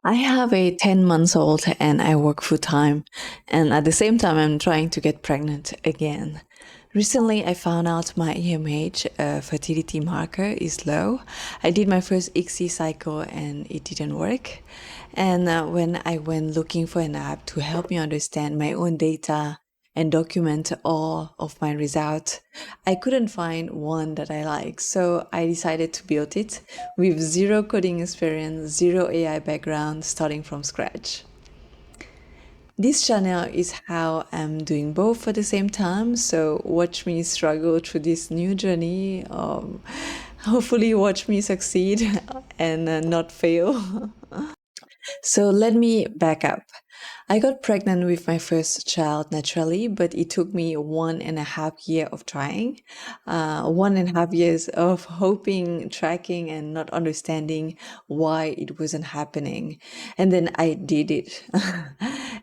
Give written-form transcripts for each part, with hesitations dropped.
I have a 10 months old and I work full time. And at the same time, I'm trying to get pregnant again. Recently, I found out my EMH fertility marker is low. I did my first ICSI cycle and it didn't work. And when I went looking for an app to help me understand my own data and document all of my results, I couldn't find one that I like. So I decided to build it with zero coding experience, zero AI background, starting from scratch. This channel is how I'm doing both at the same time. So watch me struggle through this new journey. Hopefully, watch me succeed and not fail. So let me back up. I got pregnant with my first child naturally, but it took me 1.5 years of trying, 1.5 years of hoping, tracking, and not understanding why it wasn't happening. And then I did it.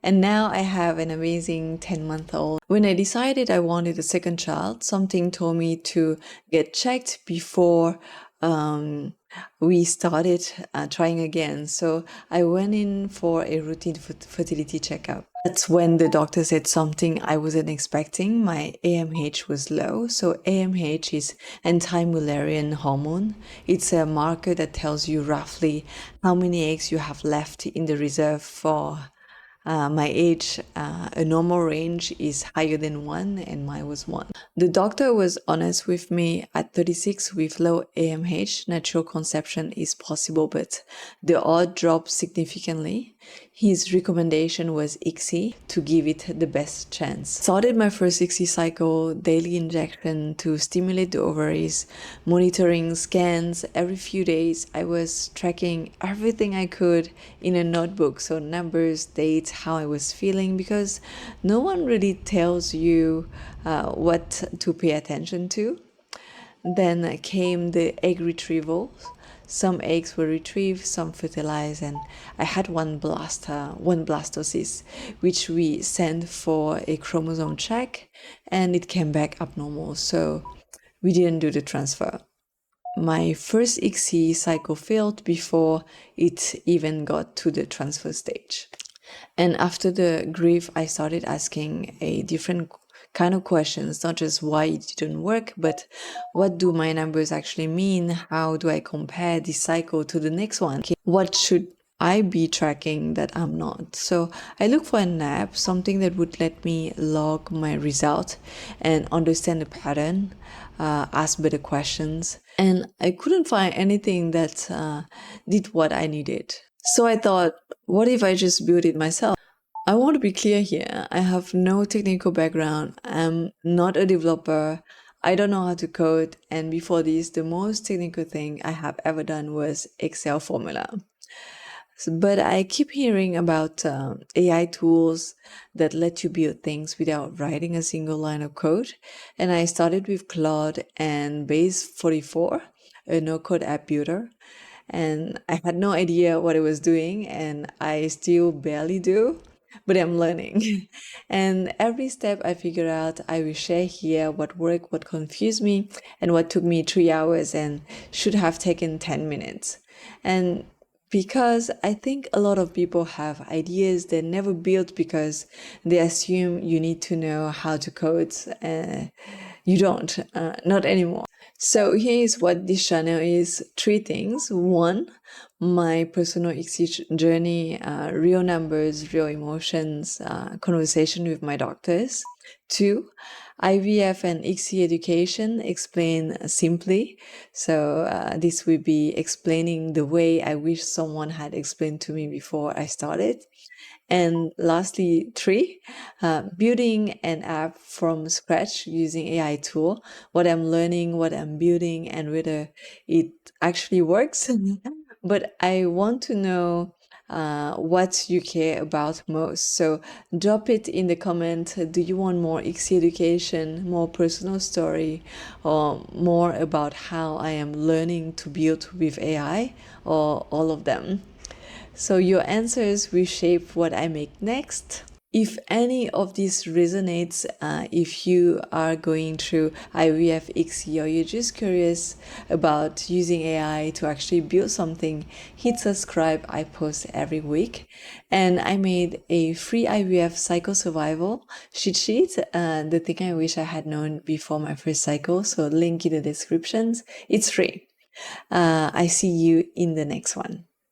And now I have an amazing 10-month-old. When I decided I wanted a second child, something told me to get checked before we started trying again. So I went in for a routine fertility checkup. That's when the doctor said something I wasn't expecting. My AMH was low. So AMH is anti-Mullerian hormone. It's a marker that tells you roughly how many eggs you have left in the reserve for my age. A normal range is higher than 1 and mine was 1. The doctor was honest with me. At 36 with low AMH, natural conception is possible, but the odds drop significantly. His recommendation was ICSI to give it the best chance. Started my first ICSI cycle, daily injection to stimulate the ovaries, monitoring scans every few days. I was tracking everything I could in a notebook, so numbers, dates, how I was feeling, because no one really tells you what to pay attention to. Then came the egg retrieval. Some eggs were retrieved, some fertilized, and I had one blastocyst, which we sent for a chromosome check, and it came back abnormal. So we didn't do the transfer. My first ICSI cycle failed before it even got to the transfer stage. And after the grief, I started asking a different kind of questions, not just why it didn't work, but what do my numbers actually mean? How do I compare this cycle to the next one? What should I be tracking that I'm not? So I look for an app, something that would let me log my result and understand the pattern, ask better questions. And I couldn't find anything that did what I needed. So I thought, what if I just build it myself? I want to be clear here. I have no technical background. I'm not a developer. I don't know how to code. And before this, the most technical thing I have ever done was Excel formula. But I keep hearing about AI tools that let you build things without writing a single line of code. And I started with Claude and Base 44, a no-code app builder. And I had no idea what I was doing, and I still barely do, but I'm learning. And every step I figure out, I will share here what worked, what confused me, and what took me 3 hours and should have taken 10 minutes. And because I think a lot of people have ideas they never built because they assume you need to know how to code. You don't, not anymore. So here's what this channel is. 3 things. 1, my personal ICSI journey, real numbers, real emotions, conversation with my doctors. 2, IVF and ICSI education explained simply. So this will be explaining the way I wish someone had explained to me before I started. And lastly, 3, building an app from scratch using AI tool, what I'm learning, what I'm building, and whether it actually works. But I want to know what you care about most. So drop it in the comment. Do you want more ICSI education, more personal story, or more about how I am learning to build with AI, or all of them? So your answers will shape what I make next. if any of this resonates, if you are going through IVF ICSI or you're just curious about using AI to actually build something, hit subscribe. I post every week. And I made a free IVF cycle survival cheat sheet, the thing I wish I had known before my first cycle. So link in the descriptions. It's free. I see you in the next one.